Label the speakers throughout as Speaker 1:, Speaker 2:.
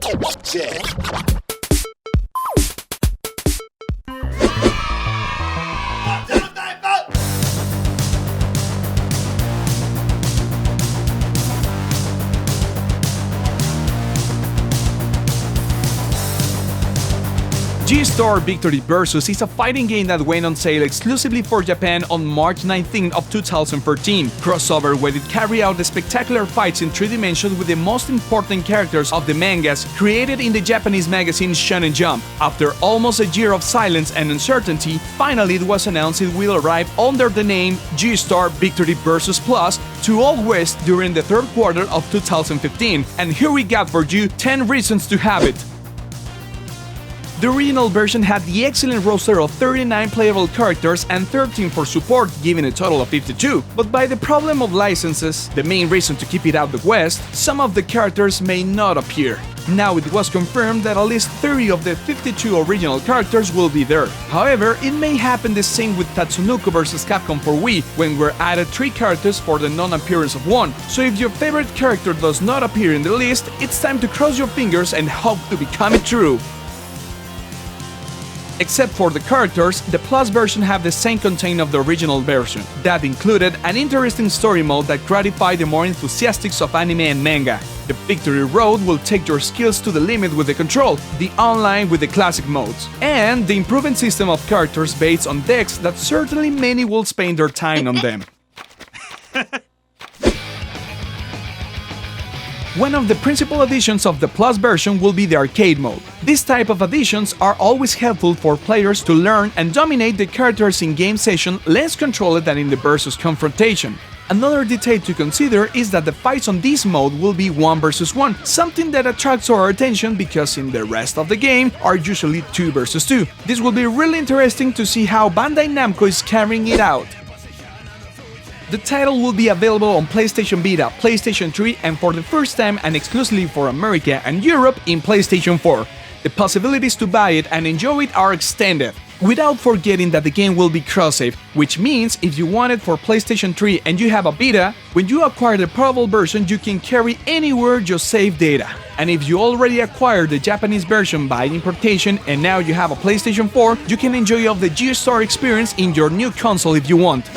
Speaker 1: Check.
Speaker 2: G-Star Victory Versus is a fighting game that went on sale exclusively for Japan on March 19 of 2013. Crossover where it carried out the spectacular fights in 3 dimensions with the most important characters of the mangas created in the Japanese magazine Shonen Jump. After almost a year of silence and uncertainty, finally it was announced it will arrive under the name G-Star Victory Versus Plus to all West during the 3rd quarter of 2015. And here we got for you 10 reasons to have it. The original version had the excellent roster of 39 playable characters and 13 for support, giving a total of 52. But by the problem of licenses, the main reason to keep it out the West, some of the characters may not appear. Now it was confirmed that at least 30 of the 52 original characters will be there. However, it may happen the same with Tatsunoko vs Capcom for Wii, when we're added 3 characters for the non-appearance of 1. So if your favorite character does not appear in the list, it's time to cross your fingers and hope to become it true. Except for the characters, the Plus version have the same content of the original version. That included an interesting story mode that gratified the more enthusiasts of anime and manga. The Victory Road will take your skills to the limit with the control, the online with the classic modes, and the improvement system of characters based on decks that certainly many will spend their time on them. One of the principal additions of the Plus version will be the arcade mode. This type of additions are always helpful for players to learn and dominate the characters in game session less controlled than in the versus confrontation. Another detail to consider is that the fights on this mode will be 1 versus 1, something that attracts our attention because in the rest of the game are usually 2 versus 2. This will be really interesting to see how Bandai Namco is carrying it out. The title will be available on PlayStation Vita, PlayStation 3, and for the first time and exclusively for America and Europe in PlayStation 4. The possibilities to buy it and enjoy it are extended. Without forgetting that the game will be cross-save, which means if you want it for PlayStation 3 and you have a Vita, when you acquire the portable version you can carry anywhere your save data. And if you already acquired the Japanese version by importation and now you have a PlayStation 4, you can enjoy of the G-Star experience in your new console if you want.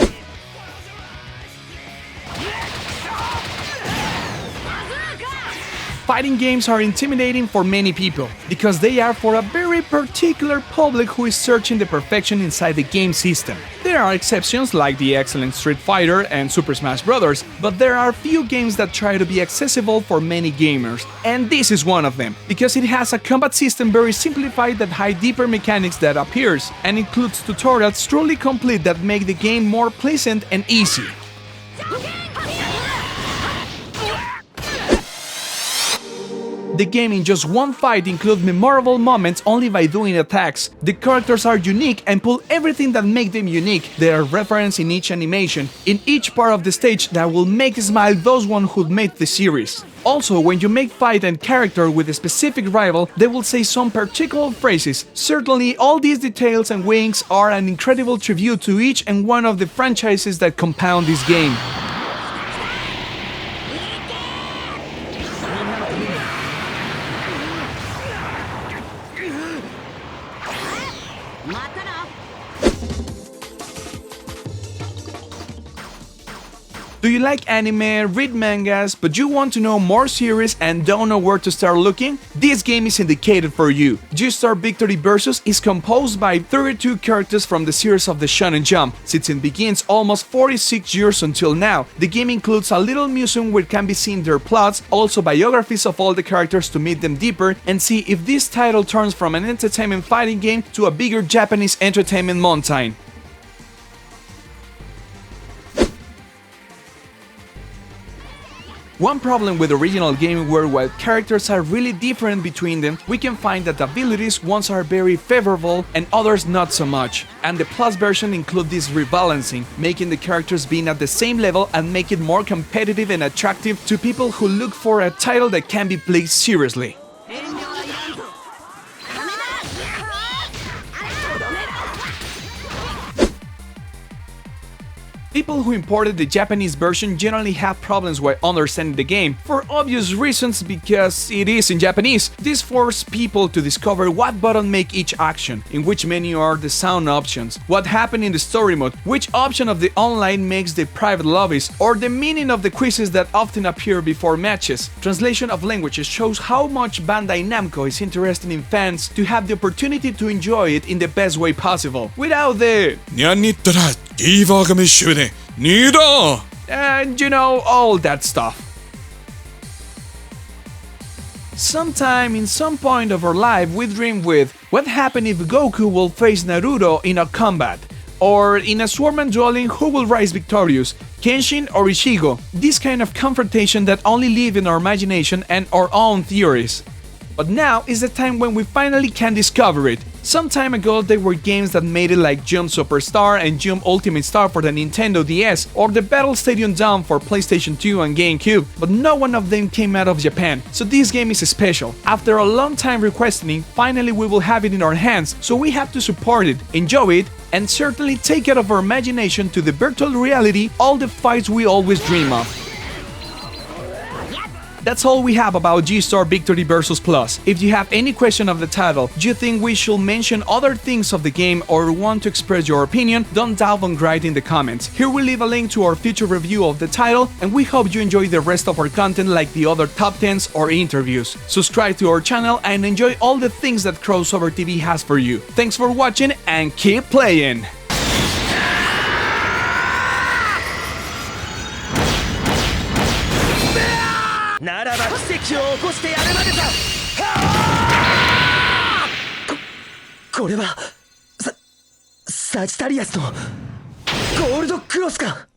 Speaker 2: Fighting games are intimidating for many people, because they are for a very particular public who is searching the perfection inside the game system. There are exceptions like the excellent Street Fighter and Super Smash Bros., but there are few games that try to be accessible for many gamers, and this is one of them, because it has a combat system very simplified that hides deeper mechanics that appears, and includes tutorials truly complete that make the game more pleasant and easy. The game in just one fight includes memorable moments only by doing attacks. The characters are unique and pull everything that makes them unique. There are references in each animation, in each part of the stage that will make smile those one who made the series. Also, when you make fight and character with a specific rival, they will say some particular phrases. Certainly, all these details and wings are an incredible tribute to each and one of the franchises that compound this game. Do you like anime, read mangas, but you want to know more series and don't know where to start looking? This game is indicated for you. G-Star Victory Versus is composed by 32 characters from the series of the Shonen Jump, since it begins almost 46 years until now. The game includes a little museum where can be seen their plots, also biographies of all the characters to meet them deeper and see if this title turns from an entertainment fighting game to a bigger Japanese entertainment mountain. One problem with original game where while characters are really different between them, we can find that abilities ones are very favorable and others not so much. And the Plus version includes this rebalancing, making the characters being at the same level and make it more competitive and attractive to people who look for a title that can be played seriously. people who imported the Japanese version generally have problems with understanding the game, for obvious reasons because it is in Japanese. This forced people to discover what button make each action, in which menu are the sound options, what happened in the story mode, which option of the online makes the private lobbies, or the meaning of the quizzes that often appear before matches. Translation of languages shows how much Bandai Namco is interested in fans to have the opportunity to enjoy it in the best way possible, without the and you know, all that stuff. Sometime in some point of our life we dream with what happened if Goku will face Naruto in a combat, or in a swordman dueling who will rise victorious, Kenshin or Ichigo. This kind of confrontation that only live in our imagination and our own theories. But now is the time when we finally can discover it. Some time ago there were games that made it like Jump Superstar and Jump Ultimate Star for the Nintendo DS, or the Battle Stadium Dawn for PlayStation 2 and GameCube, but no one of them came out of Japan, so this game is special. After a long time requesting, finally we will have it in our hands, so we have to support it, enjoy it, and certainly take out of our imagination to the virtual reality all the fights we always dream of. That's all we have about G-Star Victory Versus Plus. If you have any question of the title, do you think we should mention other things of the game, or want to express your opinion, don't doubt on writing in the comments. Here we leave a link to our future review of the title, and we hope you enjoy the rest of our content like the other top 10s or interviews. Subscribe to our channel and enjoy all the things that Crossover TV has for you. Thanks for watching and keep playing!
Speaker 1: ならば奇跡を起こしてやるまでさ。これはサジタリアスのゴールドクロスか。